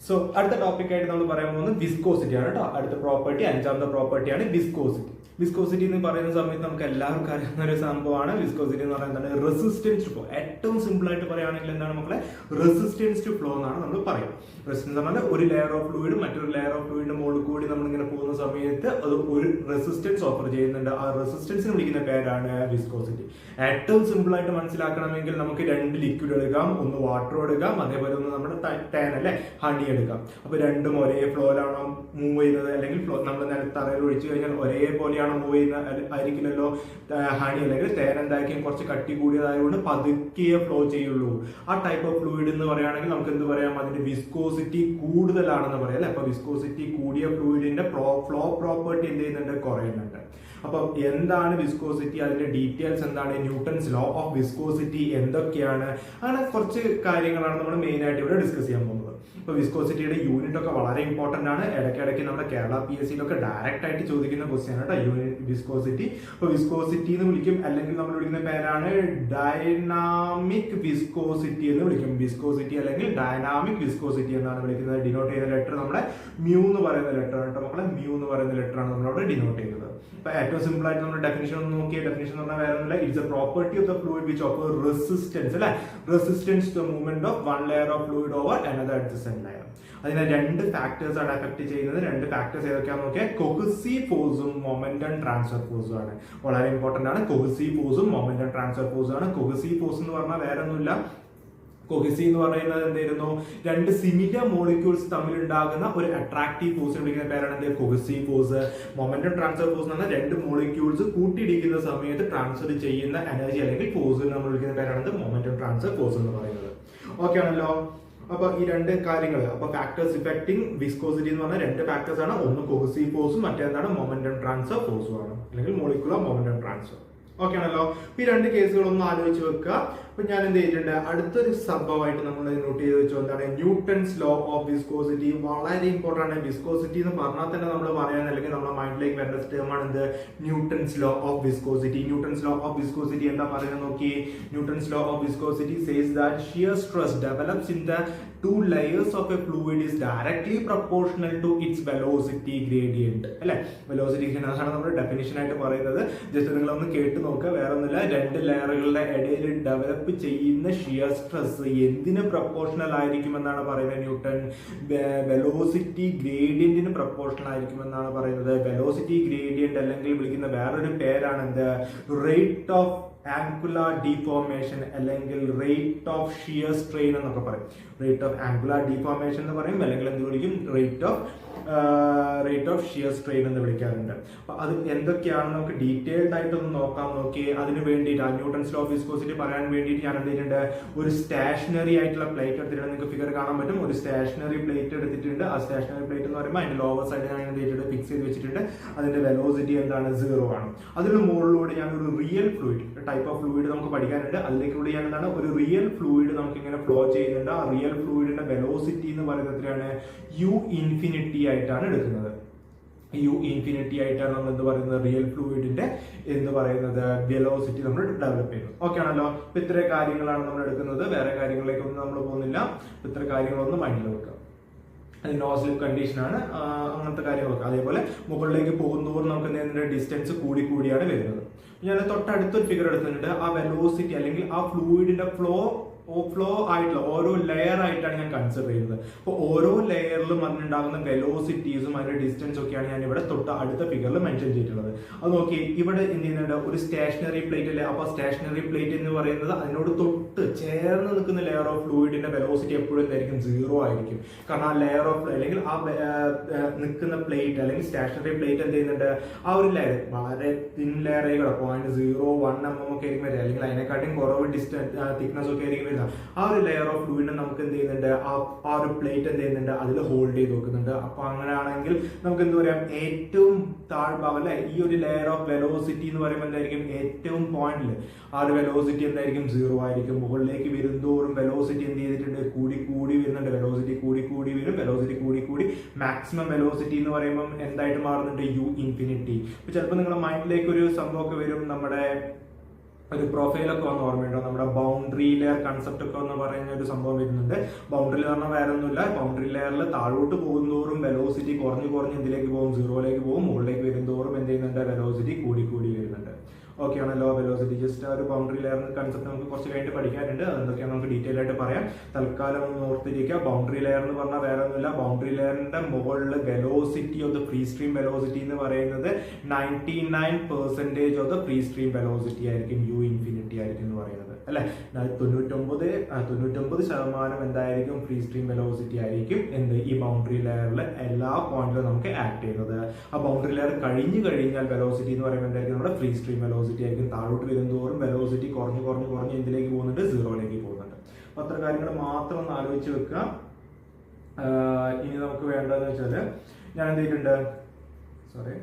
So അടുത്ത ടോപ്പിക്കായിട്ട് നമ്മൾ പറയാൻ പോകുന്നത് വിസ്കോസിറ്റി ആണ് കേട്ടോ. അടുത്ത പ്രോപ്പർട്ടി, അഞ്ചാമത്തെ പ്രോപ്പർട്ടിയാണ് വിസ്കോസിറ്റി. വിസ്കോസിറ്റി എന്ന് പറയുന്ന സമയത്ത് നമുക്ക് എല്ലാവർക്കും അറിയുന്ന ഒരു സംഭവമാണ്. വിസ്കോസിറ്റി എന്ന് പറയുന്നത് റെസിസ്റ്റൻസ് ടു ഫ്ലോ. ഏറ്റവും സിമ്പിൾ ആയിട്ട് പറയുകയാണെങ്കിൽ എന്താണ് മക്കളെ, റെസിസ്റ്റൻസ് ടു ഫ്ലോ എന്നാണ് നമ്മൾ പറയുക. റെസിസ്റ്റൻസ് പറഞ്ഞാൽ ഒരു ലെയർ ഓഫ് ഫ്ലൂയിഡ് മറ്റൊരു ലെയർ ഓഫ് ഫ്ലൂയിഡിന്റെ മുകളിൽ കൂടി നമ്മളിങ്ങനെ പോകുന്ന സമയത്ത് അത് ഒരു റെസിസ്റ്റൻസ് ഓഫർ ചെയ്യുന്നുണ്ട്. ആ റെസിസ്റ്റൻസിന് വിളിക്കുന്ന പേരാണ് വിസ്കോസിറ്റി. ഏറ്റവും സിമ്പിൾ ആയിട്ട് മനസ്സിലാക്കണമെങ്കിൽ നമുക്ക് രണ്ട് ലിക്വിഡ് എടുക്കാം, ഒന്ന് വാട്ടർ എടുക്കാം, അതേപോലെ ഒന്ന് നമ്മുടെ തേൻ അല്ലെ ഹണി എടുക്കാം. അപ്പൊ രണ്ടും ഒരേ ഫ്ലോയിലാണോ മൂവ് ചെയ്യുന്നത്, അല്ലെങ്കിൽ നമ്മൾ തറയിൽ ഒഴിച്ചു കഴിഞ്ഞാൽ ഒരേപോലെയാണോ മൂവ് ചെയ്യുന്നത് ആയിരിക്കില്ലല്ലോ. ഹണി അല്ലെങ്കിൽ തേൻ എന്തായിരിക്കും കുറച്ച് കട്ടി കൂടിയതായതുകൊണ്ട് പതുക്കിയേ ഫ്ലോ ചെയ്യുള്ളൂ. ആ ടൈപ്പ് ഓഫ് ഫ്ലൂയിഡ് എന്ന് പറയുകയാണെങ്കിൽ നമുക്ക് എന്ത് പറയാം, അതിന്റെ വിസ്കോസിറ്റി കൂടുതലാണെന്ന് പറയാം അല്ലെ. അപ്പൊ വിസ്കോസിറ്റി കൂടിയ ഫ്ലൂയിഡിന്റെ ഫ്ലോ പ്രോപ്പർട്ടി എന്ത് ചെയ്യുന്നുണ്ട്, കുറയുന്നുണ്ട്. അപ്പൊ എന്താണ് വിസ്കോസിറ്റി, അതിന്റെ ഡീറ്റെയിൽസ് എന്താണ്, ന്യൂട്ടൺസ് ലോ ഓഫ് വിസ്കോസിറ്റി എന്തൊക്കെയാണ്, അങ്ങനെ കുറച്ച് കാര്യങ്ങളാണ് നമ്മൾ മെയിൻ ആയിട്ട് ഇവിടെ ഡിസ്കസ് ചെയ്യാൻ പോകുന്നത്. ഇപ്പൊ വിസ്കോസിറ്റിയുടെ യൂണിറ്റ് ഒക്കെ വളരെ ഇമ്പോർട്ടന്റ് ആണ്. ഇടയ്ക്കിടയ്ക്ക് നമ്മുടെ കേരള PSCയിലൊക്കെ ഡയറക്റ്റ് ആയിട്ട് ചോദിക്കുന്ന ക്വസ്റ്റ്യൻ ആണ് കേട്ടോ യൂണിറ്റ് വിസ്കോസിറ്റി. അപ്പൊ വിസ്കോസിറ്റി എന്ന് വിളിക്കും, അല്ലെങ്കിൽ നമ്മൾ വിളിക്കുന്ന പേരാണ് ഡൈനാമിക് വിസ്കോസിറ്റി എന്ന് വിളിക്കും. വിസ്കോസിറ്റി അല്ലെങ്കിൽ ഡൈനാമിക് വിസ്കോസിറ്റി എന്നാണ് വിളിക്കുന്നത്. ഡിനോട്ട് ചെയ്യുന്ന ലെറ്റർ നമ്മുടെ മ്യൂ എന്ന് പറയുന്ന ലെറ്റർ ആണ് കേട്ടോ മക്കളെ. മ്യൂ എന്ന് പറയുന്ന ലെറ്റർ ആണ് നമ്മളവിടെ ഡിനോട്ട് ചെയ്യുന്നത്. അപ്പൊ ഏറ്റവും സിമ്പിൾ ആയിട്ട് നമ്മുടെ ഡെഫിനിഷൻ ഒന്ന് നോക്കിയ ഡെഫിനിഷൻ എന്ന് പറഞ്ഞാൽ വേറെ ഒന്നുമില്ല, it's a property of the fluid which offer resistance അല്ലെ, resistance to movement of one layer of fluid over another adjacent layer. അതിനെ രണ്ട് ഫാക്ടേഴ്സ് ആണ് എഫക്ട് ചെയ്യുന്നത്. രണ്ട് ഫാക്ടേഴ്സ് ഏതൊക്കെയാണെന്ന് നോക്കിയാൽ കൊഹസീവ് ഫോഴ്സും മൊമെന്റം ട്രാൻസ്ഫർ ഫോഴ്സും ആണ്. വളരെ ഇമ്പോർട്ടന്റ് ആണ്. കൊഹസീവ് ഫോഴ്സും മൊമെന്റം ട്രാൻസ്ഫർ ഫോഴ്സും ആണ്. കൊഹസീവ് ഫോഴ്സ് എന്ന് പറഞ്ഞാൽ വേറെ ഒന്നുമില്ല, കൊഹസീവ് എന്ന് പറയുന്നത് എന്തായിരുന്നു, രണ്ട് സിമിലർ മോളിക്യൂൾസ് തമ്മിൽ ഉണ്ടാകുന്ന ഒരു അട്രാക്റ്റീവ് ഫോഴ്സ് വിളിക്കുന്ന പേരാണ് എന്ത്, cohesive force. Momentum transfer force എന്ന് പറഞ്ഞാൽ രണ്ട് മോളിക്യൂൾസ് കൂട്ടിയിടിക്കുന്ന സമയത്ത് ട്രാൻസ്ഫർ ചെയ്യുന്ന എനർജി അല്ലെങ്കിൽ ഫോഴ്സ് നമ്മൾ വിളിക്കുന്ന പേരാണ് മൊമെന്റം ട്രാൻസ്ഫർ ഫോഴ്സ് എന്ന് പറയുന്നത്. ഓക്കെ ആണല്ലോ. അപ്പൊ ഈ രണ്ട് കാര്യങ്ങൾ, അപ്പൊ ഫാക്ടേഴ്സ് ഇഫക്റ്റിംഗ് വിസ്കോസിറ്റി എന്ന് പറഞ്ഞാൽ രണ്ട് ഫാക്ടേഴ്സ് ആണ്. ഒന്ന് കൊഹസീവ് ഫോഴ്സും മറ്റേതാണ് മൊമെന്റം ട്രാൻസ്ഫർ ഫോഴ്സും ആണ്, അല്ലെങ്കിൽ മോളിക്കുലർ മൊമെന്റം ട്രാൻസ്ഫർ. ഓക്കെ ആണല്ലോ. ഈ രണ്ട് കേസുകളൊന്നും ആലോചിച്ച് വെക്കുക. അപ്പൊ ഞാൻ എന്ത് ചെയ്തിട്ടുണ്ട്, അടുത്തൊരു സംഭവമായിട്ട് നമ്മൾ നോട്ട് ചെയ്ത് വെച്ചോ, എന്താണ് ന്യൂട്ടൺസ് ലോ ഓഫ് വിസ്കോസിറ്റി. വളരെ ഇമ്പോർട്ടന്റ് ആണ്. വിസ്കോസിറ്റി എന്ന് പറഞ്ഞാൽ തന്നെ നമ്മൾ പറയാൻ, അല്ലെങ്കിൽ നമ്മുടെ മൈൻഡിലേക്ക് വരുന്ന ടേമാണ് എന്ത്, Newton's law of viscosity. Newton's law of viscosity എന്താ പറയുന്നത് നോക്കി. Newton's law of viscosity says that shear stress develops in the two layers of a fluid is directly proportional to its velocity gradient അല്ലെ. Velocity gradient ആണ് നമ്മുടെ definition ആയിട്ട് പറയുന്നത്. Just നിങ്ങളൊന്ന് കേട്ട് നോക്കുക, വേറെ ഒന്നുമില്ല. രണ്ട് ലെയറുകളുടെ ഇടയിൽ ഡെവലപ്പ് ചെയ്യുന്ന ഷിയർ സ്ട്രെസ് എന്തിന് പ്രൊപ്പോർഷണൽ ആയിരിക്കും എന്നാണ് പറയുന്നത് ന്യൂട്ടൺ. വെലോസിറ്റി ഗ്രേഡിയന്റിന് പ്രൊപ്പോർഷണൽ ആയിരിക്കും എന്നാണ് പറയുന്നത്. വെലോസിറ്റി ഗ്രേഡിയന്റ് അല്ലെങ്കിൽ വിളിക്കുന്ന വേറൊരു പേരാണ് എന്ത്, റേറ്റ് ഓഫ് ആംഗുലാർ ഡിഫോർമേഷൻ അല്ലെങ്കിൽ റേറ്റ് ഓഫ് ഷിയർ സ്ട്രെയിൻ എന്നൊക്കെ പറയും. റേറ്റ് ഓഫ് ആംഗുലാർ ഡിഫോർമേഷൻ എന്ന് പറയും, അല്ലെങ്കിൽ എന്ത് വിളിക്കും, റേറ്റ് ഓഫ് ഷിയർ സ്ട്രെയിൻ എന്ന് വിളിക്കാറുണ്ട്. അപ്പൊ അത് എന്തൊക്കെയാണെന്ന് നമുക്ക് ഡീറ്റെയിൽഡ് ആയിട്ടൊന്ന് നോക്കാം. നോക്കി അതിന് വേണ്ടിയിട്ട് ന്യൂട്ടൺസ് ലോ ഓഫ് വിസ്കോസിറ്റി പറയാൻ വേണ്ടിയിട്ട് ഞാൻ എന്ത് ചെയ്തിട്ടുണ്ട്, ഒരു സ്റ്റേഷനറി ആയിട്ടുള്ള പ്ലേറ്റ് എടുത്തിട്ടുണ്ട്. നിങ്ങൾക്ക് ഫിഗർ കാണാൻ പറ്റും. ഒരു സ്റ്റേഷനറി പ്ലേറ്റ് എടുത്തിട്ടുണ്ട്. ആ സ്റ്റേഷനറി പ്ലേറ്റ് എന്ന് പറയുമ്പോൾ അതിന്റെ ലോവർ സൈഡ് ഞാൻ എന്ത് ചെയ്തിട്ടുണ്ട്, ഫിക്സ് ചെയ്ത് വെച്ചിട്ടുണ്ട്. അതിന്റെ വെലോസിറ്റി എന്താണ്, 0 ആണ്. അതിന് മുകളിലൂടെ ഞാൻ ഒരു real fluid type of fluid നമുക്ക് പഠിക്കാനുണ്ട്. അതിലേക്കൂടെ ഞാൻ എന്താണ്, ഒരു റിയൽ ഫ്ലൂയിഡ് നമുക്ക് ഇങ്ങനെ ഫ്ലോ ചെയ്യുന്നുണ്ട്. ആ റിയൽ ഫ്ലൂയിഡിന്റെ വെലോസിറ്റി എന്ന് പറയുന്നത് എത്രയാണ്, u ഇൻഫിനിറ്റി ആയിട്ടാണ് എടുക്കുന്നത്. u ഇൻഫിനിറ്റി ആയിട്ടാണ് നമ്മൾ എന്ത് പറയുന്നത്, റിയൽ ഫ്ലൂയിഡിന്റെ എന്ന് പറയുന്നത് വെലോസിറ്റി നമ്മൾ ഡെവലപ്പ് ചെയ്യുന്നത്. ഓക്കെ ആണല്ലോ. ഇപ്പൊ ഇത്രയും കാര്യങ്ങളാണ് നമ്മൾ എടുക്കുന്നത്. വേറെ കാര്യങ്ങളിലേക്കൊന്നും നമ്മൾ പോകുന്നില്ല. ഇത്ര കാര്യങ്ങളൊന്നും മൈൻഡിൽ വെക്കാം. അത് നോ സ്ലിപ്പ് കണ്ടീഷൻ ആണ്, അങ്ങനത്തെ കാര്യങ്ങളൊക്കെ. അതേപോലെ മുകളിലേക്ക് പോകുന്നതോറും നമുക്ക് എന്തെങ്കിലും ഡിസ്റ്റൻസ് കൂടിയാണ് വരുന്നത്. ഞാൻ തൊട്ടടുത്തൊരു ഫിഗർ എടുത്തിട്ടുണ്ട്. ആ വെലോസിറ്റി അല്ലെങ്കിൽ ആ ഫ്ലൂയിഡിന്റെ ഫ്ലോ ആയിട്ടുള്ള ഓരോ ലെയർ ആയിട്ടാണ് ഞാൻ കൺസിഡർ ചെയ്യുന്നത്. അപ്പോൾ ഓരോ ലെയറിലും അതിനുണ്ടാകുന്ന വെലോസിറ്റീസും അതിന്റെ ഡിസ്റ്റൻസ് ഒക്കെയാണ് ഞാൻ ഇവിടെ തൊട്ട് അടുത്ത ഫിഗറിൽ മെൻഷൻ ചെയ്തിട്ടുള്ളത്. അത് നോക്കി, ഇവിടെ എന്ത് ചെയ്യുന്നുണ്ട്, ഒരു സ്റ്റേഷനറി പ്ലേറ്റ് അല്ലേ. അപ്പൊ സ്റ്റേഷനറി പ്ലേറ്റ് എന്ന് പറയുന്നത് അതിനോട് തൊട്ട് ചേർന്ന് നിൽക്കുന്ന ലെയർ ഓഫ് ഫ്ലൂയിഡിന്റെ വെലോസിറ്റി എപ്പോഴും എന്തായിരിക്കും, 0 ആയിരിക്കും. കാരണം ആ ലെയർ ഓഫ് അല്ലെങ്കിൽ ആ നിൽക്കുന്ന പ്ലേറ്റ് അല്ലെങ്കിൽ സ്റ്റേഷനറി പ്ലേറ്റ് എന്ത് ചെയ്യുന്നുണ്ട്, ആ ഒരു ലെയർ വളരെ തിൻ ലെയറുകൾ 0.01 mm ഒക്കെ ആയിരിക്കും വരിക, അല്ലെങ്കിൽ അതിനെക്കാട്ടും കുറവ് തിക്നെസ് ഒക്കെ ആയിരിക്കും. ആ ഒരു ലെയർ ഓഫ് ഫ്ലൂയിഡിനെ നമുക്ക് എന്ത് ചെയ്യുന്നുണ്ട്, ആ ഒരു പ്ലേറ്റ് എന്ത് ചെയ്യുന്നുണ്ട്, അതിൽ ഹോൾഡ് ചെയ്ത് വെക്കുന്നുണ്ട്. അപ്പൊ അങ്ങനെയാണെങ്കിൽ നമുക്ക് എന്ത് പറയാം, ഏറ്റവും താഴ്ഭാഗം അല്ലെ, ഈ ഒരു ലെയർ ഓഫ് വെലോസിറ്റി എന്ന് പറയുമ്പോൾ എന്തായിരിക്കും, ഏറ്റവും പോയിന്റിൽ ആ ഒരു വെലോസിറ്റി എന്തായിരിക്കും, 0 ആയിരിക്കും. മുകളിലേക്ക് വരുന്തോറും വെലോസിറ്റി എന്ത് ചെയ്തിട്ടുണ്ട്, കൂടി വരുന്നുണ്ട്. വെലോസിറ്റി കൂടി വരും. വെലോസിറ്റി കൂടി മാക്സിമം വെലോസിറ്റി എന്ന് പറയുമ്പോൾ എന്തായിട്ട് മാറുന്നുണ്ട്, u ഇൻഫിനിറ്റി. ചിലപ്പോൾ നിങ്ങളുടെ മൈൻഡിലേക്ക് ഒരു സംഭവമൊക്കെ വരും, നമ്മുടെ ഒരു പ്രൊഫൈലൊക്കെ വന്ന് ഓർമ്മയുണ്ടോ? നമ്മുടെ ബൗണ്ടറി ലെയർ കൺസെപ്റ്റ് ഒക്കെ എന്ന് പറയുന്ന ഒരു സംഭവം വരുന്നുണ്ട്. ബൗണ്ടറി എന്ന് പറഞ്ഞാൽ വേറെ ഒന്നുമില്ല, ബൗണ്ടറി ലെയറിൽ താഴോട്ട് പോകുന്തോറും വെലോസിറ്റി കുറഞ്ഞ് കുറഞ്ഞ് എന്തിലേക്ക് പോകും? സീറോയിലേക്ക് പോകും. മുകളിലേക്ക് വരുന്തോറും എന്ത് ചെയ്യുന്നുണ്ട്? വെലോസിറ്റി കൂടി കൂടി വരുന്നുണ്ട്. ഓക്കെ ആണല്ലോ. വെലോസിറ്റി ജസ്റ്റ് ആ ഒരു ബൗണ്ടറി ലെയറിന്റെ കൺസെപ്റ്റ് നമുക്ക് കുറച്ച് കഴിഞ്ഞിട്ട് പഠിക്കാനുണ്ട്. അതെന്തൊക്കെയാണ് നമുക്ക് ഡീറ്റെയിൽ ആയിട്ട് പറയാം. തൽക്കാലം ഒന്ന് ഓർത്തിരിക്കുക. ബൗണ്ടറി ലെയർ എന്ന് പറഞ്ഞാൽ വേറെ ഒന്നുമില്ല, ബൗണ്ടറി ലെയറിന്റെ മുകളിൽ velocity of the free stream velocity എന്ന് പറയുന്നത് 99% of the free stream velocity ആയിരിക്കും, യു ഇൻഫിനിറ്റി ആയിരിക്കും എന്ന് പറയുന്നത് അല്ലെ. 99% എന്തായിരിക്കും? ഫ്രീ സ്ട്രീം വെലോസിറ്റി ആയിരിക്കും എന്ത് ഈ ബൗണ്ടറി ലെയറിൽ എല്ലാ പോയിന്റിലും നമുക്ക് ആക്ട് ചെയ്യുന്നത്. ആ ബൗണ്ടറി ലെയർ കഴിഞ്ഞു കഴിഞ്ഞാൽ വെലോസിറ്റി എന്ന് പറയുമ്പോൾ എന്തായിരിക്കും? നമ്മുടെ ഫ്രീ സ്ട്രീം വെലോസിറ്റി ആയിരിക്കും. താഴോട്ട് വരുന്നതോറും വെലോസിറ്റി കുറഞ്ഞ് കുറഞ്ഞ് കുറഞ്ഞ് എന്തിലേക്ക് പോകുന്നുണ്ട്? സീറോയിലേക്ക് പോകുന്നുണ്ട്. അപ്പൊ അത്ര കാര്യങ്ങൾ മാത്രം ഒന്ന് ആലോചിച്ച് വെക്കുക. ഇനി നമുക്ക് വേണ്ടതെന്ന് വെച്ചാൽ ഞാൻ എന്ത് ചെയ്തിട്ടുണ്ട്, സോറി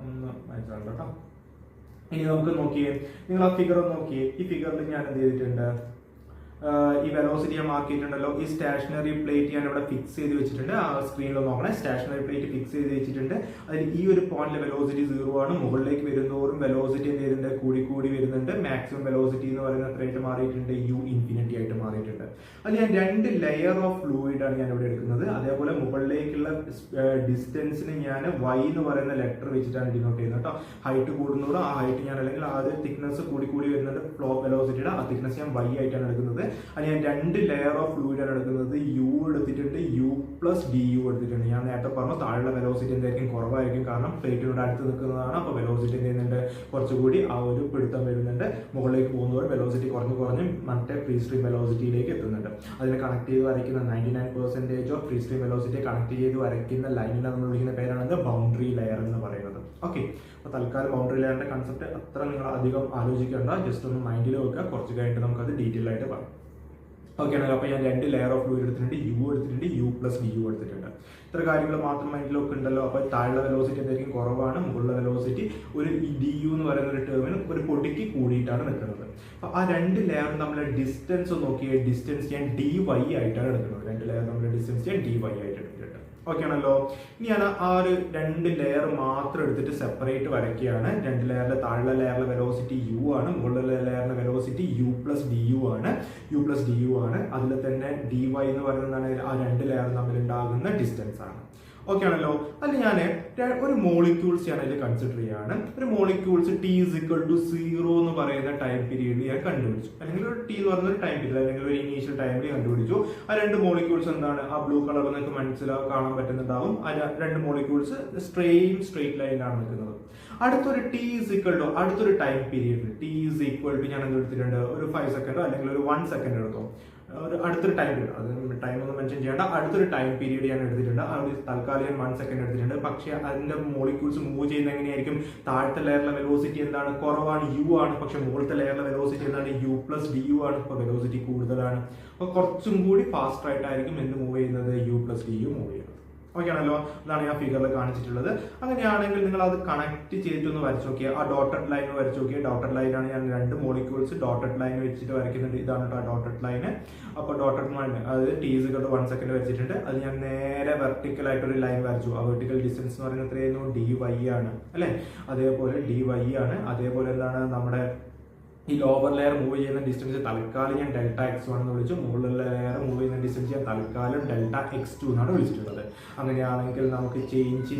ഒന്ന് മനസ്സിലാക്കാം കേട്ടോ. ഇനി നമുക്ക് നോക്കിയേ, നിങ്ങൾ ആ ഫിഗർ ഒന്ന് നോക്കിയേ. ഈ ഫിഗറിൽ ഞാൻ എന്ത് ചെയ്തിട്ടുണ്ട്? ഈ വെലോസിറ്റി ഞാൻ മാർക്ക് ചെയ്തിട്ടുണ്ടല്ലോ. ഈ സ്റ്റേഷനറി പ്ലേറ്റ് ഞാൻ ഇവിടെ ഫിക്സ് ചെയ്ത് വെച്ചിട്ടുണ്ട്. ആ സ്ക്രീനിൽ നോക്കണേ, സ്റ്റേഷനറി പ്ലേറ്റ് ഫിക്സ് ചെയ്ത് വെച്ചിട്ടുണ്ട്. അതിൽ ഈ ഒരു പോയിന്റിലെ വെലോസിറ്റി 0 ആണ്. മുകളിലേക്ക് വരുന്നതോറും വെലോസിറ്റി എന്ത് ചെയ്തിട്ടുണ്ട്? കൂടി കൂടി വരുന്നുണ്ട്. മാക്സിമം വെലോസിറ്റി എന്ന് പറയുന്ന എത്രയായിട്ട് മാറിയിട്ടുണ്ട്? യു ഇൻഫിനിറ്റി ആയിട്ട് മാറിയിട്ടുണ്ട്. അത് ഞാൻ 2 ലെയർ ഓഫ് ഫ്ലൂയിഡ് ആണ് ഞാൻ ഇവിടെ എടുക്കുന്നത്. അതേപോലെ മുകളിലേക്കുള്ള ഡിസ്റ്റൻസിന് ഞാൻ y എന്ന് പറയുന്ന ലെറ്റർ വെച്ചിട്ടാണ് ഡിനോട്ട് ചെയ്യുന്നത് കേട്ടോ. ഹൈറ്റ് കൂടുന്നതോടെ ആ ഹൈറ്റ് ഞാൻ അല്ലെങ്കിൽ ആ തിക്നെസ് കൂടി കൂടി വരുന്നുണ്ട്. ഫ്ലോ വെലോസിറ്റിയുടെ ആ തിക്നെസ് ഞാൻ y ആയിട്ടാണ് എടുക്കുന്നത്. അത് ഞാൻ 2 ലെയർ ഓഫ് ഫ്ലൂയിഡ് ആണ് എടുക്കുന്നത്. യു എടുത്തിട്ടുണ്ട്, യു പ്ലസ് ഡി യു എടുത്തിട്ടുണ്ട്. ഞാൻ നേരത്തെ പറഞ്ഞു താഴെ വെലോസിറ്റി എന്തായിരിക്കും? കുറവായിരിക്കും, കാരണം പ്ലേറ്റിനോട് അടുത്ത് നിൽക്കുന്നതാണ്. അപ്പോൾ വെലോസിറ്റി എന്ത് ചെയ്യുന്നുണ്ട്? കുറച്ചുകൂടി ആ ഒരു പിടുത്തം വരുന്നുണ്ട്. മുകളിലേക്ക് പോകുന്നതോടെ വെലോസിറ്റി കുറഞ്ഞ് കുറഞ്ഞ് മറ്റേ ഫ്രീ സ്ട്രീം വെലോസിറ്റിയിലേക്ക് എത്തുന്നുണ്ട്. അതിനെ കണക്ട് ചെയ്ത് വരയ്ക്കുന്ന 99% of free stream velocity connect ചെയ്ത് വരയ്ക്കുന്ന ലൈനിനെ നമ്മൾ വിളിക്കുന്ന പേരാണ് ബൗണ്ടറി ലെയർ എന്ന് പറയുന്നത്. ഓക്കെ, അപ്പോൾ തൽക്കാലം ബൗണ്ടറി ലെയറിന്റെ കൺസെപ്റ്റ് അത്ര നിങ്ങൾ അധികം ആലോചിക്കേണ്ട, ജസ്റ്റ് ഒന്ന് മൈൻഡിൽ വെക്കുക. കുറച്ച് കഴിഞ്ഞിട്ട് നമുക്കത് ഡീറ്റെയിൽ ആയിട്ട് പറയാം. ഓക്കെ ആണല്ലോ. അപ്പോൾ ഞാൻ 2 ലെയർ ഓഫ് ഫ്ലൂയിഡ് എടുത്തിട്ടുണ്ട്, യു എടുത്തിട്ടുണ്ട്, യു പ്ലസ് ഡി യു എടുത്തിട്ടുണ്ട്. ഇത്ര കാര്യങ്ങൾ മാത്രം മൈൻഡിലൊക്കെ ഉണ്ടല്ലോ. അപ്പോൾ താഴെ വെലോസിറ്റി എന്തായിരിക്കും? കുറവാണ്. മുകളിലെ വെലോസിറ്റി ഒരു ഡി യു എന്ന് പറയുന്ന ഒരു ടേമിന് ഒരു പൊടിക്ക് കൂടിയിട്ടാണ് നിൽക്കുന്നത്. അപ്പോൾ ആ 2 ലെയർ തമ്മിലെ ഡിസ്റ്റൻസ് നോക്കിയേ. ഡിസ്റ്റൻസ് ഞാൻ dy ആയിട്ടാണ് എടുക്കുന്നത്. 2 ലെയർ തമ്മിലെ ഡിസ്റ്റൻസ് ഞാൻ dy ആയിട്ട് എടുത്തിട്ടുണ്ട്. ഓക്കെ ആണല്ലോ. ഇനി ഞാൻ ആ ഒരു 2 ലെയർ മാത്രം എടുത്തിട്ട് സെപ്പറേറ്റ് വരയ്ക്കുകയാണ്. 2 ലെയറിലെ താഴെ ലെയറിലെ വെലോസിറ്റി യു ആണ്, മുകളിലെ ലെയറിലെ velocity u plus D u ആണ്. യു പ്ലസ് ഡി യു ആണ്. അതിൽ തന്നെ dy എന്ന് പറയുന്നതാണ് ആ 2 ലെയർ തമ്മിൽ ഉണ്ടാകുന്ന ഡിസ്റ്റൻസ് ആണ്. ഓക്കെ ആണല്ലോ. അതിൽ ഞാൻ ഒരു മോളിക്യൂൾസ് ഞാൻ അതിൽ കൺസിഡർ ചെയ്യാണ്. ഒരു മോളിക്യൂൾസ് t = 0 എന്ന് പറയുന്ന ടൈം പീരീഡിൽ ഞാൻ കണ്ടുപിടിച്ചു, അല്ലെങ്കിൽ ഒരു t എന്ന് പറയുന്ന ഒരു ടൈം പീരീഡ് അല്ലെങ്കിൽ ഒരു ഇനീഷ്യൽ ടൈമിൽ കണ്ടുപിടിച്ചു. ആ 2 മോളിക്യൂൾസ് എന്താണ്? ആ ബ്ലൂ കളറിൽ നിങ്ങൾക്ക് കാണാൻ പറ്റുന്നുണ്ടാവും. ആ 2 മോളിക്യൂൾസ് സ്ട്രെയിറ്റ് ലൈനിലാണ് നിൽക്കുന്നത്. അടുത്തൊരു അടുത്തൊരു ടൈം പീരീഡ് ഞാൻ എന്തെടുത്തിട്ടുണ്ട്? ഒരു 5 സെക്കൻഡോ അല്ലെങ്കിൽ ഒരു 1 സെക്കൻഡ് എടുത്തോ. ഒരു അടുത്തൊരു ടൈം പീരീഡ്, അത് ടൈം ഒന്നും മെൻഷൻ ചെയ്യേണ്ട, അടുത്തൊരു ടൈം പീരീഡ് ഞാൻ എടുത്തിട്ടുണ്ട്. ആ ഒരു തൽക്കാലം ഞാൻ 1 സെക്കൻഡ് എടുത്തിട്ടുണ്ട്. പക്ഷേ അതിന്റെ മോളിക്യൂൾസ് മൂവ് ചെയ്യുന്ന എങ്ങനെയായിരിക്കും? താഴത്തെ ലെയറിലെ വെലോസിറ്റി എന്താണ്? കുറവാണ്, യു ആണ്. പക്ഷെ മുകളിലത്തെ ലെയറിലെ വെലോസിറ്റി എന്താണ്? യു പ്ലസ് ഡി യു ആണ്. ഇപ്പോൾ വെലോസിറ്റി കൂടുതലാണ്. അപ്പോൾ കുറച്ചും കൂടി ഫാസ്റ്റർ ആയിട്ടായിരിക്കും എന്ത് മൂവ് ചെയ്യുന്നത്? U plus D U move ചെയ്യുന്നത്. ഓക്കെ ആണല്ലോ. അതാണ് ഞാൻ ഫിഗറിൽ കാണിച്ചിട്ടുള്ളത്. അങ്ങനെയാണെങ്കിൽ നിങ്ങൾ അത് കണക്ട് ചെയ്തിട്ടൊന്ന് വരച്ചു നോക്കിയാൽ, ആ ഡോട്ടഡ് ലൈൻ വരച്ചു നോക്കിയാൽ, ഡോട്ടഡ് ലൈനാണ് ഞാൻ 2 മോളിക്യൂൾസ് ഡോട്ടഡ് ലൈൻ വെച്ചിട്ട് വരയ്ക്കുന്നുണ്ട്. ഇതാണ് കേട്ടോ ഡോട്ടഡ് ലൈന്. അപ്പോൾ ഡോട്ടഡ് ലൈൻ അതായത് t = 1 സെക്കൻഡ് വെച്ചിട്ടുണ്ട്. അത് ഞാൻ നേരെ വെർട്ടിക്കൽ ആയിട്ടൊരു ലൈൻ വരച്ചു. ആ വെർട്ടിക്കൽ ഡിസ്റ്റൻസ് എന്ന് പറയുന്നത് എത്രയായിരുന്നു? dy ആണ് അല്ലെ. അതേപോലെ dy ആണ്. അതേപോലെ എന്താണ് നമ്മുടെ ഈ ലോവർ ലെയർ മൂവ് ചെയ്യുന്ന ഡിസ്റ്റൻസ് തൽക്കാലം ഞാൻ Δx1 എന്ന് വിളിച്ചു. മുകളിലുള്ള ലെയർ മൂവ് ചെയ്യുന്ന ഡിസ്റ്റൻസ് ഞാൻ തൽക്കാലം Δx2 എന്നാണ് വിളിച്ചിട്ടുള്ളത്. അങ്ങനെയാണെങ്കിൽ നമുക്ക് ചേഞ്ച്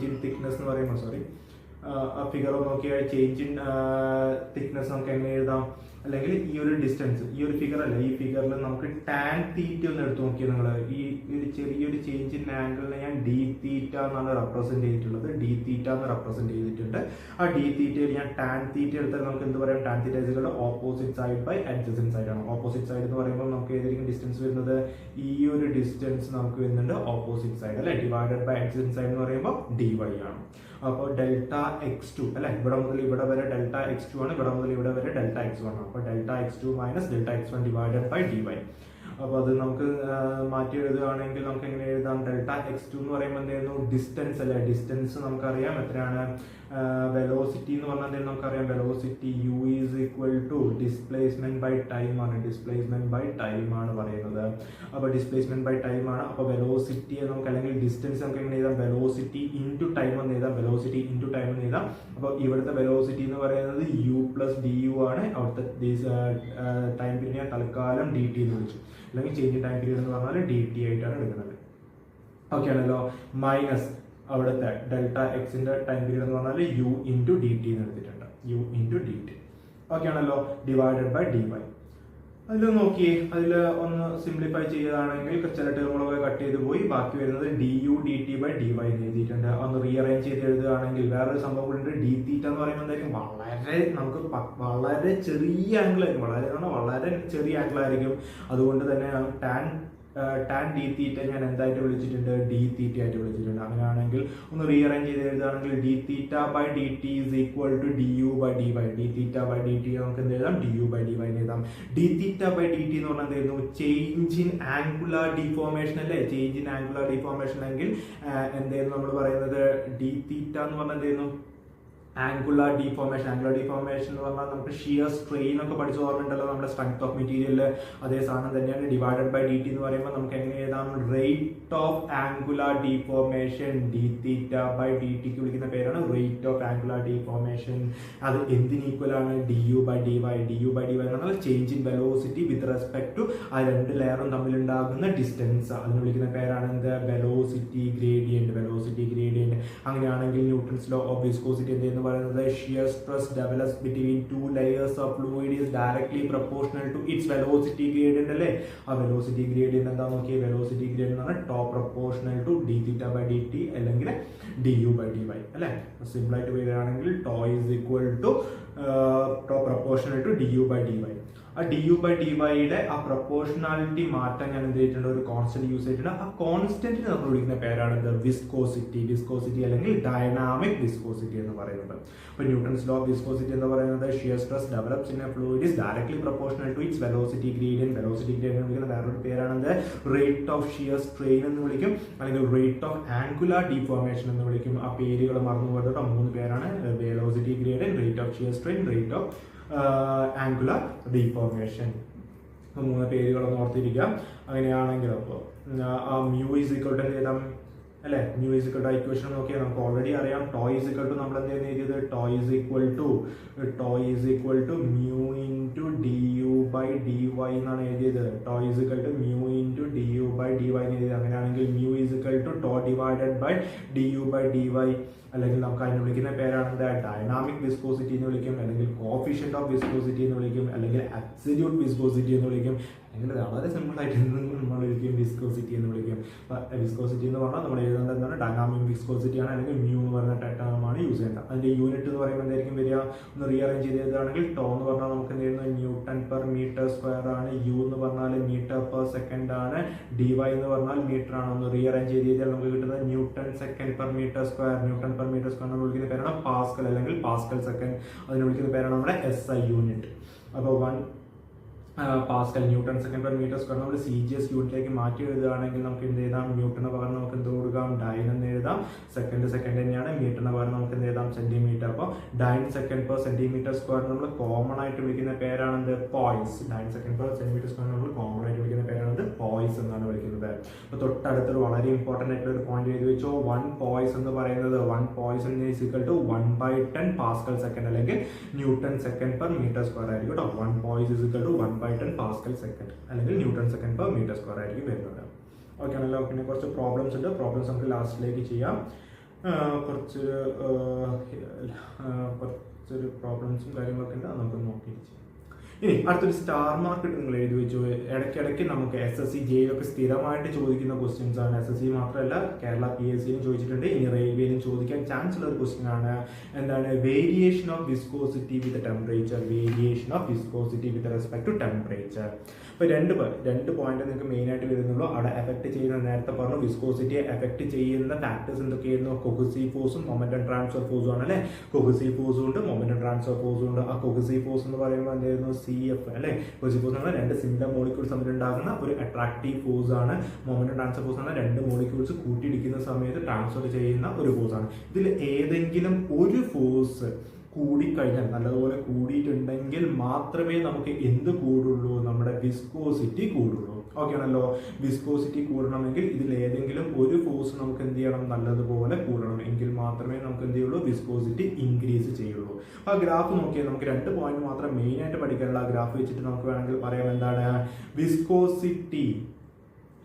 ഇൻ തിക്നെസ് എന്ന് പറയുമ്പോൾ, സോറി ഫിഗർ നോക്കിയാൽ ചേഞ്ച് ഇൻ തിക്നെസ് നമുക്ക് എങ്ങനെ എഴുതാം? അല്ലെങ്കിൽ ഈ ഒരു ഡിസ്റ്റൻസ്, ഈ ഒരു ഫിഗർ അല്ല, ഈ ഫിഗറിൽ നമുക്ക് ടാൻ തീറ്റ ഒന്ന് എടുത്തു നോക്കിയാൽ നിങ്ങൾ ഈ ഒരു ചെറിയൊരു ചേഞ്ച് ഇൻ ആംഗിളിനെ ഞാൻ ഡി തീറ്റ എന്നാണ് റെപ്രസെന്റ് ചെയ്തിട്ടുള്ളത്. ഡി തീറ്റ എന്ന് റെപ്രസെന്റ് ചെയ്തിട്ടുണ്ട്. ആ ഡി തീറ്റയിൽ ഞാൻ ടാൻ തീറ്റ എടുത്താൽ നമുക്ക് എന്ത് പറയാം? Tan theta opposite side by adjacent side ആണ്. ഓപ്പോസിറ്റ് സൈഡ് എന്ന് പറയുമ്പോൾ നമുക്ക് ഏതായിരിക്കും ഡിസ്റ്റൻസ് വരുന്നത്? ഈ ഒരു ഡിസ്റ്റൻസ് നമുക്ക് വരുന്നുണ്ട് ഓപ്പോസിറ്റ് സൈഡ് അല്ലെ. ഡിവൈഡഡ് ബൈ അഡ്ജസന്റ് സൈഡ് എന്ന് പറയുമ്പോൾ dy ആണ്. അപ്പോൾ Δx2 അല്ലെ, ഇവിടെ മുതൽ ഇവിടെ വരെ Δx2 ആണ്, ഇവിടെ മുതൽ ഇവിടെ വരെ Δx1 ആണ്. അപ്പോൾ Δx2 - Δx1 divided by dy. അപ്പോൾ അത് നമുക്ക് മാറ്റി എഴുതുകയാണെങ്കിൽ നമുക്ക് എങ്ങനെ എഴുതാം? Δx2 എന്ന് പറയുമ്പോൾ എന്തായിരുന്നു? ഡിസ്റ്റൻസ് അല്ലെ. ഡിസ്റ്റൻസ് നമുക്കറിയാം എത്രയാണ്? വെലോസിറ്റി എന്ന് പറഞ്ഞാൽ നമുക്കറിയാം velocity U is equal to displacement by time ആണ്. ഡിസ്പ്ലേസ്മെന്റ് ബൈ ടൈം ആണ് പറയുന്നത്. അപ്പോൾ ഡിസ്പ്ലേസ്മെന്റ് ബൈ ടൈം ആണ്. അപ്പോൾ വെലോസിറ്റിയെ നമുക്ക് അല്ലെങ്കിൽ ഡിസ്റ്റൻസ് നമുക്ക് എങ്ങനെ എഴുതാം? വെലോസിറ്റി ഇൻറ്റു ടൈം എന്ന് എഴുതാം. വെലോസിറ്റി ഇൻറ്റു ടൈം എന്ന് എഴുതാം. അപ്പോൾ ഇവിടുത്തെ വെലോസിറ്റി എന്ന് പറയുന്നത് യു പ്ലസ് ഡി യു ആണ്. അവിടുത്തെ ടൈം പീരീഡ് തൽക്കാലം ഡി ടി എന്ന് വിളിച്ചു, അല്ലെങ്കിൽ ചേഞ്ച് ടൈം പീരീഡ് എന്ന് പറഞ്ഞാൽ ഡി ടി ആയിട്ടാണ് എടുക്കുന്നത്. ഓക്കെ ആണല്ലോ. മൈനസ് അവിടുത്തെ ഡെൽറ്റ എക്സിന്റെ ടൈം പീരീഡ് എന്ന് പറഞ്ഞാൽ യു ഇൻറ്റു ഡി ടി എന്ന് എടുത്തിട്ടുണ്ട്. U into d t. Okay ആണല്ലോ. Divided by D y. അതിൽ നോക്കിയേ, അതിൽ ഒന്ന് സിംപ്ലിഫൈ ചെയ്യുകയാണെങ്കിൽ ചില ടേമുകളൊക്കെ കട്ട് ചെയ്ത് പോയി. ബാക്കി വരുന്നത് D U D T by D Y എന്ന് എഴുതിയിട്ടുണ്ട്. ഒന്ന് റീഅറേഞ്ച് ചെയ്ത് എഴുതുകയാണെങ്കിൽ വേറൊരു സംഭവം കൂടി ഉണ്ട്. ഡി തീറ്റ എന്ന് പറയുമ്പോൾ എന്തായിരിക്കും? വളരെ ചെറിയ ആംഗിൾ ആയിരിക്കും. വളരെ ചെറിയ ആംഗിൾ ആയിരിക്കും. അതുകൊണ്ട് തന്നെ ടാൻ ഡി തീറ്റ ഞാൻ എന്തായിട്ട് വിളിച്ചിട്ടുണ്ട്? ഡി തീറ്റ ആയിട്ട് വിളിച്ചിട്ടുണ്ട്. അങ്ങനെയാണെങ്കിൽ ഒന്ന് റീഅറേഞ്ച് ചെയ്ത് എഴുതുകയാണെങ്കിൽ d theta by d t is equal to d U by D Y. D theta by d t നമുക്ക് എന്ത് എഴുതാം? D U by D y എഴുതാം. D theta by d t എന്ന് പറഞ്ഞാൽ എന്തായിരുന്നു? ചേഞ്ച് ഇൻ ആംഗുലാർ ഡിഫോർമേഷൻ അല്ലേ? Change in angular deformation എങ്കിൽ എന്തായിരുന്നു നമ്മൾ പറയുന്നത്? ഡി തീറ്റ എന്ന് പറഞ്ഞാൽ എന്തായിരുന്നു? Angular deformation. ആംഗുലാർ ഡിഫോർമേഷൻ എന്ന് പറഞ്ഞാൽ നമുക്ക് ഷിയർ സ്ട്രെയിൻ ഒക്കെ പഠിച്ചു ഓർമ്മയുണ്ടല്ലോ നമ്മുടെ സ്ട്രെങ്ത് ഓഫ് മെറ്റീരിയൽ. അതേ സാധനം തന്നെയാണ്. ഡിവൈഡഡ് ബൈ ഡി ടി എന്ന് പറയുമ്പോൾ നമുക്ക് എങ്ങനെ എഴുതാം? Rate of angular deformation. D theta by D ടിക്ക് വിളിക്കുന്ന പേരാണ് റേറ്റ് ഓഫ് ആംഗുലാർ ഡിഫോർമേഷൻ. അത് എന്തിന് ഈക്വൽ ആണ്? D U by D Y. D U by D Y എന്ന് പറഞ്ഞാൽ change in velocity with respect to ആ രണ്ട് ലെയറും തമ്മിലുണ്ടാകുന്ന ഡിസ്റ്റൻസ്. അതിന് വിളിക്കുന്ന പേരാണ് എന്ത്? Velocity gradient. Velocity gradient. അങ്ങനെയാണെങ്കിൽ ന്യൂട്ടൺസ് ലോ ഓഫ് വിസ്കോസിറ്റി എന്ത് പറയുന്നത്? Shear stress develops between two layers of fluid is directly proportional to its velocity gradient അല്ലേ? ആ വെലോസിറ്റി ഗ്രേഡിയന്റ് എന്താ നോക്കിയേ? വെലോസിറ്റി ഗ്രേഡിയന്റ് എന്ന് പറഞ്ഞാൽ tau proportional to d theta by d t അല്ലെങ്കിൽ d U by D y അല്ലേ? Simple ആയിട്ട് വരികയാണെങ്കിൽ tau is equal to tau proportional to d U by D y. ആ ഡി യു ബൈ ഡി വൈയുടെ ആ proportionality മാറ്റാൻ ഞാൻ എന്ത് ചെയ്തിട്ടുണ്ട്? ഒരു കോൺസ്റ്റന്റ് യൂസ് ചെയ്തിട്ടുണ്ട്. ആ കോൺസ്റ്റന്റിന് നമ്മൾ വിളിക്കുന്ന പേരാണ് വിസ്കോസിറ്റി. വിസ്കോസിറ്റി അല്ലെങ്കിൽ ഡൈനാമിക് വിസ്കോസിറ്റി എന്ന് പറയുന്നത്. അപ്പോൾ ന്യൂട്ടൺസ് ലോ ഓഫ് വിസ്കോസിറ്റി എന്ന് പറയുന്നത് shear stress develops in a fluid is directly proportional to its velocity gradient. Velocity gradient വിളിക്കുന്ന വേറൊരു പേരാണ് റേറ്റ് ഓഫ് ഷിയർ സ്ട്രെയിൻ എന്ന് വിളിക്കും, അല്ലെങ്കിൽ റേറ്റ് ഓഫ് ആംഗുലാർ ഡിഫോർമേഷൻ എന്ന് വിളിക്കും. ആ പേരുകൾ മറന്നു പോയിട്ട് 3 പേരാണ്: velocity gradient, rate of shear strain, rate of angular deformation. 3 പേരുകളൊന്നും ഓർത്തിരിക്കാം. അങ്ങനെയാണെങ്കിൽ അപ്പോൾ മ്യൂ ഈസ് ഈക്വൽ ടു എഴുതാം അല്ലേ? Mu is equal to equation നോക്കിയാൽ നമുക്ക് ഓൾറെഡി അറിയാം. ടോ ഈസ് ഈക്വൽ ടു നമ്മൾ എന്തെങ്കിലും എഴുതിയത്? Tau is equal to mu into D U by D Y എന്നാണ് എഴുതിയത്. Tau is equal to mu into D U by D Y എന്ന് എഴുതിയത്. അങ്ങനെയാണെങ്കിൽ mu is equal to tau divided by D U by D Y, അല്ലെങ്കിൽ നമുക്ക് അതിന് വിളിക്കുന്ന പേരാണ് ഡൈനാമിക് വിസ്കോസിറ്റി എന്ന് വിളിക്കും, അല്ലെങ്കിൽ കോഫിഷ്യന്റ് ഓഫ് വിസ്കോസിറ്റി എന്ന് വിളിക്കും, അല്ലെങ്കിൽ അബ്സല്യൂട്ട് വിസ്കോസിറ്റി എന്ന് വിളിക്കും. അല്ലെങ്കിൽ വളരെ സിമ്പിൾ ആയിട്ട് നമ്മൾ വിളിക്കും വിസ്കോസിറ്റി എന്ന് വിളിക്കും. വിസ്കോസിറ്റി എന്ന് പറഞ്ഞാൽ നമ്മൾ എഴുതേണ്ടത് എന്താണ്? ഡൈനാമിക് വിസ്കോസിറ്റി ആണ്, അല്ലെങ്കിൽ മ്യൂ എന്ന് പറഞ്ഞ ടേമാണ് യൂസ് ചെയ്യേണ്ടത്. അതിന്റെ യൂണിറ്റ് എന്ന് പറയുമ്പോൾ എന്തായിരിക്കും വരിക? ഒന്ന് റീഅറേഞ്ച് ചെയ്തതാണെങ്കിൽ ടോ എന്ന് പറഞ്ഞാൽ നമുക്ക് എന്ത് ചെയ്യുന്നത്? ന്യൂട്ടൺ പെർ മീറ്റർ സ്ക്വയർ ആണ്. യു എന്ന് പറഞ്ഞാൽ മീറ്റർ പെർ സെക്കൻഡ് ആണ്. ഡി വൈ എന്ന് പറഞ്ഞാൽ മീറ്റർ ആണ്. ഒന്ന് റീഅറേഞ്ച് ചെയ്താൽ നമുക്ക് കിട്ടുന്നത് newton second per metre square. Newton per metre square നമ്മൾ വിളിക്കുന്ന പേരാണ് പാസ്കൽ, അല്ലെങ്കിൽ പാസ്കൽ സെക്കൻഡ്. അതിന് വിളിക്കുന്ന പേരാണ് നമ്മുടെ SI യൂണിറ്റ്. അപ്പോൾ 1 pascal newton second per metre square നമ്മൾ CGS യൂണിറ്റിലേക്ക് മാറ്റി എഴുതുകയാണെങ്കിൽ നമുക്ക് എന്ത് എഴുതാം? ന്യൂട്ടന് പകരം നമുക്ക് എന്ത് കൊടുക്കാം? ഡൈൻ എന്ന് എഴുതാം. സെക്കൻഡ് തന്നെയാണ്. മീറ്ററിന് പകരം നമുക്ക് എന്ത് എഴുതാം? സെന്റിമീറ്റർ. അപ്പോൾ dyne second per centimetre square നമ്മൾ കോമൺ ആയിട്ട് വിളിക്കുന്ന പേരാണ് poise. Dyne second per centimetre square നമ്മൾ കോമൺ ആയിട്ട് വിളിക്കുന്ന പേരാണ് പോയിസ് എന്നാണ് വിളിക്കുന്നത്. അപ്പോൾ തൊട്ടടുത്തൊരു വളരെ ഇമ്പോർട്ടൻ്റ് ആയിട്ടുള്ള ഒരു പോയിന്റ് എഴുതി വെച്ചോ. 1 പോയിസ് എന്ന് പറയുന്നത് 1 poise is equal to 1/10 pascal second, അല്ലെങ്കിൽ newton second per metre square ആയിരിക്കും കേട്ടോ. 1 poise is equal to 1/10 pascal second, അല്ലെങ്കിൽ newton second per metre square ആയിരിക്കും വരുന്നത്. ഓക്കെ ആണല്ലോ. പിന്നെ കുറച്ച് പ്രോബ്ലംസ് ഉണ്ട്. പ്രോബ്ലംസ് നമുക്ക് ലാസ്റ്റിലേക്ക് ചെയ്യാം. കുറച്ചൊരു പ്രോബ്ലംസും കാര്യങ്ങളൊക്കെ ഉണ്ട്. അത് നമുക്ക് നോക്കിയിട്ട് ചെയ്യാം. ഇനി അടുത്തൊരു സ്റ്റാർ മാർക്കറ്റ് നിങ്ങൾ എഴുതി വെച്ചു. ഇടയ്ക്കിടയ്ക്ക് നമുക്ക് SSC ജെയിലൊക്കെ സ്ഥിരമായിട്ട് ചോദിക്കുന്ന ക്വസ്റ്റ്യൻസ് ആണ്. SSC മാത്രമല്ല, കേരള PSCയിലും ചോദിച്ചിട്ടുണ്ട്. ഇനി റെയിൽവേയിലും ചോദിക്കാൻ ചാൻസ് ഉള്ള ഒരു ക്വസ്റ്റ്യൻ ആണ്. എന്താണ്? Variation of viscosity with temperature. Variation of viscosity with respect to temperature. ഇപ്പോൾ രണ്ട് പോയിന്റ് നിങ്ങൾക്ക് മെയിൻ ആയിട്ട് വരുന്നുള്ളൂ. അവിടെ എഫക്ട് ചെയ്യുന്ന, നേരത്തെ പറഞ്ഞു വിസ്കോസിറ്റിയെ എഫക്ട് ചെയ്യുന്ന ഫാക്ടേഴ്സ് എന്തൊക്കെയായിരുന്നു? കൊഹസീവ് ഫോഴ്സും മൊമെന്റം ട്രാൻസ്ഫർ ഫോഴ്സും ആണ് അല്ലേ? കൊഹസീവ് ഫോഴ്സും ഉണ്ട്, മൊമെന്റം ട്രാൻസ്ഫർ ഫോഴ്സും ഉണ്ട്. ആ കൊഹസീവ് ഫോഴ്സ് എന്ന് പറയുമ്പോൾ എന്തായിരുന്നു? C CF അല്ലെ. കോഹെസിവ് ഫോഴ്സ് എന്ന് പറഞ്ഞാൽ രണ്ട് സിമിലർ മോളിക്യൂൾസ് തമ്മിൽ ഉണ്ടാകുന്ന ഒരു അട്രാക്റ്റീവ് ഫോഴ്സ് ആണ്. മൊമെന്റം ട്രാൻസ്ഫർ ഫോഴ്സ് ആണ് രണ്ട് മോളിക്യൂൾസ് കൂട്ടിയിടിക്കുന്ന സമയത്ത് ട്രാൻസ്ഫർ ചെയ്യുന്ന ഒരു ഫോഴ്സ് ആണ്. ഇതിൽ ഏതെങ്കിലും ഒരു ഫോഴ്സ് കൂടിക്കഴിഞ്ഞാൽ, നല്ലതുപോലെ കൂടിയിട്ടുണ്ടെങ്കിൽ മാത്രമേ നമുക്ക് എന്ത് കൂടുള്ളൂ, നമ്മുടെ വിസ്കോസിറ്റി കൂടുള്ളൂ. ഓക്കെ ആണല്ലോ. വിസ്കോസിറ്റി കൂടണമെങ്കിൽ ഇതിൽ ഏതെങ്കിലും ഒരു ഫോഴ്സ് നമുക്ക് എന്ത് ചെയ്യണം, നല്ലതുപോലെ കൂടണം. എങ്കിൽ മാത്രമേ നമുക്ക് എന്ത് ചെയ്യുള്ളൂ, വിസ്കോസിറ്റി ഇൻക്രീസ് ചെയ്യുള്ളൂ. ആ ഗ്രാഫ് നോക്കിയാൽ നമുക്ക് 2 പോയിന്റ് മാത്രം മെയിൻ ആയിട്ട് പഠിക്കാനുള്ള. ആ ഗ്രാഫ് വെച്ചിട്ട് നമുക്ക് വേണമെങ്കിൽ പറയാം എന്താണ് വിസ്കോസിറ്റി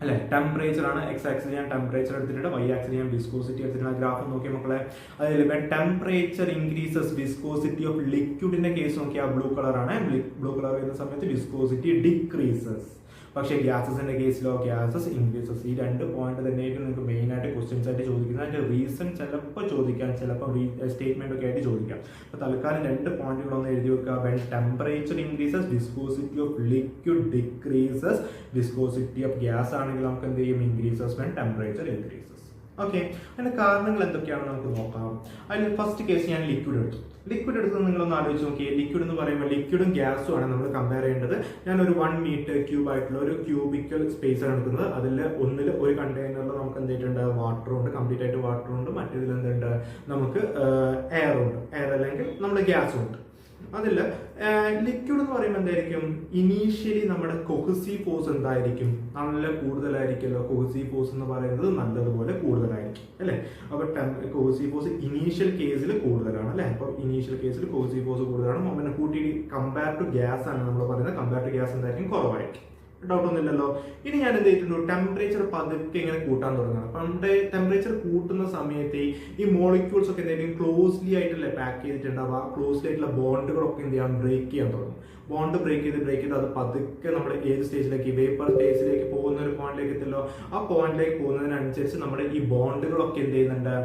അല്ലെ. ടെമ്പറേച്ചർ ആണ്. എക്സ് ആക്സിൽ ഞാൻ ടെമ്പറേച്ചർ എടുത്തിട്ടുണ്ട്, വൈ ആക്സിൽ ഞാൻ വിസ്കോസിറ്റി എടുത്തിട്ടുണ്ട്. ഗ്രാഫ് നോക്കിയാൽ മക്കളെ അതിൽ ടെമ്പറേച്ചർ ഇൻക്രീസസ് വിസ്കോസിറ്റി ഓഫ് ലിക്വിഡിന്റെ കേസ് നോക്കിയാൽ ബ്ലൂ കളറാണ്. ബ്ലൂ കളർ വരുന്ന സമയത്ത് വിസ്കോസിറ്റി ഡിക്രീസസ്. പക്ഷേ ഗ്യാസസിന്റെ കേസിലോ ഗ്യാസസ് ഇൻക്രീസസ്. ഈ 2 പോയിന്റ് തന്നെയായിട്ട് നിങ്ങൾക്ക് മെയിൻ ആയിട്ട് ക്വസ്റ്റ്യൻസ് ആയിട്ട് ചോദിക്കുന്നത്. അതിന്റെ റീസൺ ചിലപ്പോൾ ചോദിക്കാം, ചിലപ്പോൾ സ്റ്റേറ്റ്മെന്റ് ഒക്കെ ആയിട്ട് ചോദിക്കാം. അപ്പോൾ തൽക്കാലം 2 പോയിന്റുകളൊന്ന് എഴുതി വെക്കുക. When temperature increases viscosity of liquid decreases. Viscosity of gas ആണെങ്കിൽ നമുക്ക് എന്ത് ചെയ്യും, increases when temperature increases. Okay, അതിന്റെ കാരണങ്ങൾ എന്തൊക്കെയാണെന്ന് നമുക്ക് നോക്കാം. അതിൽ ഫസ്റ്റ് കേസ് ഞാൻ ലിക്വിഡ് എടുത്തു. ലിക്വിഡ് എടുത്ത് നിങ്ങളൊന്ന് ആലോചിച്ച് നോക്കിയേ. ലിക്വിഡ് എന്ന് പറയുമ്പോൾ ലിക്വിഡും ഗ്യാസും ആണ് നമ്മൾ കമ്പയർ ചെയ്യേണ്ടത്. ഞാനൊരു 1 മീറ്റർ ക്യൂബ് ആയിട്ടുള്ള ഒരു ക്യൂബിക്കൽ സ്പേസ് ആണ് എടുക്കുന്നത്. അതിൽ ഒന്നിൽ ഒരു കണ്ടെയ്നറിൽ നമുക്ക് എന്തിട്ടുണ്ട്, വാട്ടർ ഉണ്ട്, കംപ്ലീറ്റ് ആയിട്ട് വാട്ടർ ഉണ്ട്. മറ്റേതിൽ എന്തുണ്ട്, നമുക്ക് എയർ ഉണ്ട്, എയർ അല്ലെങ്കിൽ നമ്മുടെ ഗ്യാസും ഉണ്ട്. അതിൽ ലിക്വിഡ് എന്ന് പറയുമ്പോൾ എന്തായിരിക്കും, ഇനീഷ്യലി നമ്മുടെ കൊഹസീവ് ഫോഴ്സ് എന്തായിരിക്കും, നല്ല കൂടുതലായിരിക്കുമല്ലോ. കൊഹസീവ് ഫോഴ്സ് എന്ന് പറയുന്നത് നല്ലതുപോലെ കൂടുതലായിരിക്കും അല്ലെ. അപ്പൊ കൊഹസീവ് ഫോഴ്സ് ഇനീഷ്യൽ കേസിൽ കൂടുതലാണ് അല്ലെ. അപ്പൊ ഇനീഷ്യൽ കേസിൽ കൊഹസീവ് ഫോഴ്സ് കൂടുതലാണ്. മൊമെന്റ് കൂട്ടി കമ്പയർ ടു ഗ്യാസ് ആണ് നമ്മൾ പറയുന്നത്. കമ്പയർ ടു ഗ്യാസ് എന്തായിരിക്കും, കുറവായിരിക്കും. ഡൗട്ട് ഒന്നുമില്ലല്ലോ. ഇനി ഞാൻ എന്ത് ചെയ്തിട്ടുണ്ടോ, ടെമ്പറേച്ചർ പതുക്കെ ഇങ്ങനെ കൂട്ടാൻ തുടങ്ങണം. പണ്ട് ടെമ്പറേച്ചർ കൂട്ടുന്ന സമയത്ത് ഈ മോളിക്യൂൾസ് ഒക്കെ എന്തെങ്കിലും ക്ലോസ്ലി ആയിട്ടല്ലേ പാക്ക് ചെയ്തിട്ടുണ്ടാവും. ആ ക്ലോസ്ലി ആയിട്ടുള്ള ബോണ്ടുകളൊക്കെ എന്ത് ചെയ്യാൻ, ബ്രേക്ക് ചെയ്യാൻ തുടങ്ങും. ബോണ്ട് ബ്രേക്ക് ചെയ്ത് അത് പതുക്കെ നമ്മൾ ഏത് സ്റ്റേജിലേക്ക്, വേപ്പർ സ്റ്റേജിലേക്ക് പോകുന്ന ഒരു പോയിന്റിലേക്ക് എത്തില്ലോ. ആ പോയിന്റിലേക്ക് പോകുന്നതിനനുസരിച്ച് നമ്മുടെ ഈ ബോണ്ടുകളൊക്കെ എന്ത് ചെയ്യുന്നുണ്ട്,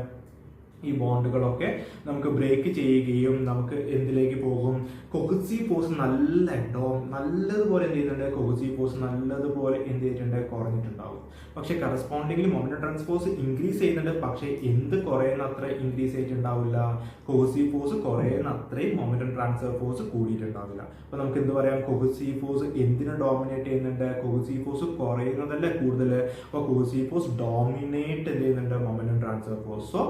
ഈ ബോണ്ടുകളൊക്കെ നമുക്ക് ബ്രേക്ക് ചെയ്യുകയും നമുക്ക് എന്തിലേക്ക് പോകും, കൊഹസീവ് ഫോഴ്സ് നല്ലതുപോലെ എന്ത് ചെയ്യുന്നുണ്ട്, കൊഹസീവ് ഫോഴ്സ് നല്ലതുപോലെ എന്ത് ചെയ്തിട്ടുണ്ട്, കുറഞ്ഞിട്ടുണ്ടാവും. പക്ഷെ correspondingly momentum transfer force increase ചെയ്യുന്നുണ്ട്. പക്ഷെ എന്ത് കുറയുന്ന അത്ര ഇൻക്രീസ് ചെയ്തിട്ടുണ്ടാവില്ല, കൊഹസീവ് ഫോഴ്സ് കുറയുന്ന അത്രയും മൊമെന്റം ട്രാൻസ്ഫർ ഫോഴ്സ് കൂടിയിട്ടുണ്ടാവില്ല. അപ്പൊ നമുക്ക് എന്ത് പറയാം, കൊഹസീവ് ഫോഴ്സ് എന്തിനെ ഡോമിനേറ്റ് ചെയ്യുന്നുണ്ട്, കൊഹസീവ് ഫോഴ്സ് കുറയുന്നതല്ല കൂടുതൽ. അപ്പൊ കൊഹസീവ് ഫോഴ്സ് ഡോമിനേറ്റ് എന്ത് ചെയ്യുന്നുണ്ട്, momentum transfer force. So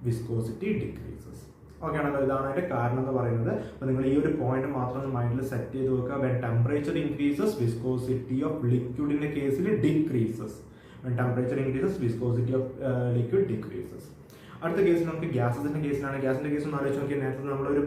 viscosity decreases. Okay ആണല്ലോ. ഇതാണ് അതിന്റെ കാരണം എന്ന് പറയുന്നത്. അപ്പോൾ നിങ്ങൾ ഈ ഒരു പോയിന്റ് മാത്രം മൈൻഡിൽ സെറ്റ് ചെയ്ത് വെക്കുക. When temperature increases viscosity of ലിക്വിഡിന്റെ കേസിൽ decreases. When temperature increases viscosity of liquid decreases. അടുത്ത കേസിൽ നമുക്ക് ഗ്യാസസിന്റെ കേസിലാണ്. ഗ്യാസിന്റെ കേസ് ഒന്ന് ആലോചിച്ച് നോക്കിയാൽ നേരത്തെ നമ്മളൊരു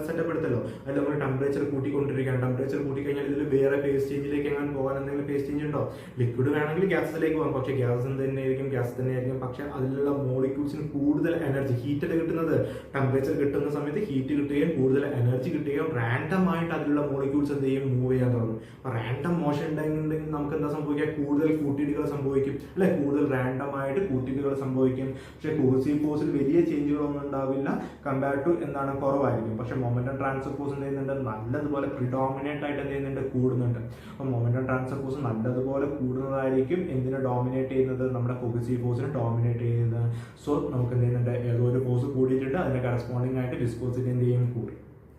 സെറ്റപ്പ് എടുത്തല്ലോ. അതിൽ നമ്മൾ ടെമ്പറേച്ചർ കൂട്ടിക്കൊണ്ടിരിക്കുകയാണ്. ടെമ്പറേച്ചർ കൂട്ടിക്കഴിഞ്ഞാൽ ഇതിൽ വേറെ ഫേസ് ചേഞ്ചിലേക്ക് എങ്ങനെ പോകാൻ എന്തെങ്കിലും ഫേസ് ചേഞ്ച് ഉണ്ടോ? ലിക്വിഡ് വേണമെങ്കിൽ ഗ്യാസിലേക്ക് പോകാം. പക്ഷേ ഗ്യാസ് തന്നെയായിരിക്കും, ഗ്യാസ് തന്നെയായിരിക്കും. പക്ഷെ അതിലുള്ള മോളിക്യൂൾസിന് കൂടുതൽ എനർജി, ഹീറ്റഡ് കിട്ടുന്നത് ടെമ്പറേച്ചർ കിട്ടുന്ന സമയത്ത് ഹീറ്റ് കിട്ടുകയും കൂടുതൽ എനർജി കിട്ടുകയും റാൻഡം ആയിട്ട് അതിലുള്ള മോളിക്യൂൾസ് എന്ത് ചെയ്യും, മൂവ് ചെയ്യാൻ തുടങ്ങും. അപ്പൊ റാൻഡം മോഷൻ ഉണ്ടെങ്കിൽ നമുക്ക് എന്താ സംഭവിക്കുക, കൂടുതൽ കൂട്ടിയിടുകൾ സംഭവിക്കും അല്ലെ. കൂടുതൽ റാൻഡം ആയിട്ട് കൂട്ടിയിടുകൾ സംഭവിക്കും. പക്ഷെ കൊഹസീവ് ഫോഴ്സിൽ വലിയ ചേഞ്ചുകളൊന്നും ഉണ്ടാവില്ല. കമ്പയർ ടു എന്താണ്, കുറവായിരിക്കും. പക്ഷെ മൊമെന്റം ട്രാൻസ്ഫർ ഫോഴ്സ് എന്ത് ചെയ്യുന്നുണ്ട്, നല്ലതുപോലെ പ്രിഡോമിനേറ്റ് ആയിട്ട് എന്ത് ചെയ്യുന്നുണ്ട്, കൂടുന്നുണ്ട്. അപ്പൊ മൊമെന്റം ട്രാൻസ്ഫർ ഫോഴ്സ് നല്ലതുപോലെ കൂടുന്നതായിരിക്കും എന്തിനെ ഡോമിനേറ്റ് ചെയ്യുന്നത്, നമ്മുടെ കൊഹസീവ് ഫോഴ്സിനെ ഡോമിനേറ്റ് ചെയ്യുന്നത്. സോ നമുക്ക് എന്ത് ചെയ്യുന്നുണ്ട്, ഏതോ ഒരു ഫോഴ്സ് കൂടിയിട്ടുണ്ട്, അതിന്റെ കറസ്പോണ്ടിങ് ആയിട്ട് വിസ്കോസിറ്റി എന്ത് ചെയ്യും, കൂടി.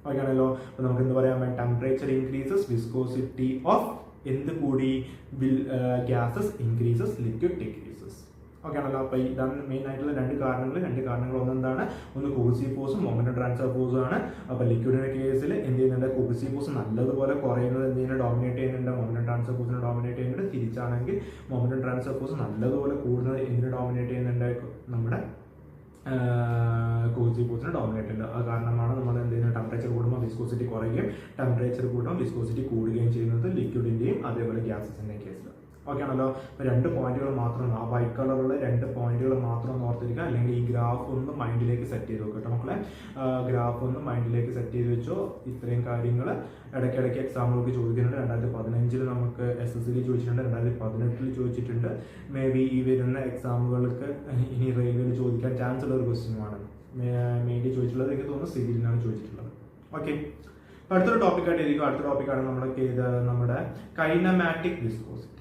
ഓക്കെ ആണല്ലോ. അപ്പൊ നമുക്ക് എന്ത് പറയാം, ടെമ്പറേച്ചർ ഇൻക്രീസസ് വിസ്കോസിറ്റി ഓഫ് എന്ത് കൂടി, gases increases liquid decreases. Okay ആണല്ലോ. അപ്പോൾ ഇതാണ് മെയിൻ ആയിട്ടുള്ള രണ്ട് കാരണങ്ങൾ. ഒന്നെന്താണ്, ഒന്ന് കൊഹസീവ് ഫോഴ്സും മൊമെന്റം ട്രാൻസ്ഫർ ഫോഴ്സും ആണ്. അപ്പോൾ ലിക്വിഡിന്റെ കേസിൽ എന്ത് ചെയ്യുന്നുണ്ട്, കൊഹസീവ് ഫോഴ്സ് നല്ലതുപോലെ കുറയുന്നത് എന്ത് ചെയ്യുന്നത്, ഡോമിനേറ്റ് ചെയ്യുന്നുണ്ട്, മൊമെന്റം ട്രാൻസ്ഫർ ഫോഴ്സിനെ ഡോമിനേറ്റ് ചെയ്യുന്നുണ്ട്. തിരിച്ചാണെങ്കിൽ മൊമെന്റം ട്രാൻസ്ഫർ ഫോഴ്സ് നല്ലതുപോലെ കൂടുന്നത് എന്തിനെ ഡോമിനേറ്റ് ചെയ്യുന്നുണ്ട്, നമ്മുടെ കൊഹസീവ് ഫോഴ്സിനെ ഡോമിനേറ്റ് ചെയ്യുന്നത്. അത് കാരണമാണ് നമ്മൾ എന്ത് ചെയ്യുന്നത്, ടെമ്പറേച്ചർ കൂടുമ്പോൾ വിസ്കോസിറ്റി കുറയുകയും ടെമ്പറേച്ചർ കൂടുമ്പോൾ വിസ്കോസിറ്റി കൂടുകയും ചെയ്യുന്നത് ലിക്വിഡിന്റെയും അതേപോലെ ഗ്യാസസിന്റെയും കേസിൽ. ഓക്കെ ആണല്ലോ. ഇപ്പോൾ 2 പോയിന്റുകൾ മാത്രം, ആ വൈറ്റ് കളറുള്ള 2 പോയിന്റുകൾ മാത്രം ഒന്ന് ഓർത്തിരിക്കുക. അല്ലെങ്കിൽ ഈ ഗ്രാഫ് ഒന്ന് മൈൻഡിലേക്ക് സെറ്റ് ചെയ്ത് വെക്കട്ടെ മക്കളെ. ഗ്രാഫ് ഒന്ന് മൈൻഡിലേക്ക് സെറ്റ് ചെയ്ത് വെച്ചോ. ഇത്രയും കാര്യങ്ങൾ ഇടയ്ക്കിടയ്ക്ക് എക്സാമുകൾക്ക് ചോദിക്കുന്നുണ്ട്. 2015 നമുക്ക് SSL ചോദിച്ചിട്ടുണ്ട്, 2018 ചോദിച്ചിട്ടുണ്ട്. മേ ബി ഈ വരുന്ന എക്സാമുകൾക്ക് ഇനി റെയിൽവേയിൽ ചോദിക്കാൻ ചാൻസ് ഉള്ള ഒരു ക്വസ്റ്റ്യനുമാണ്. മെയിൻലി ചോദിച്ചിട്ടുള്ളത് എനിക്ക് തോന്നുന്നു സിവിലിനാണ് ചോദിച്ചിട്ടുള്ളത്. ഓക്കെ, അടുത്തൊരു ടോപ്പിക്കായിട്ട് ഇരിക്കും. അടുത്ത ടോപ്പിക്കാണ് നമ്മുടെ കൈനമാറ്റിക് വിസ്കോസിറ്റി.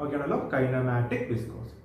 ഓക്കെ ആണല്ലോ, കൈനമാറ്റിക് വിസ്കോസിറ്റി.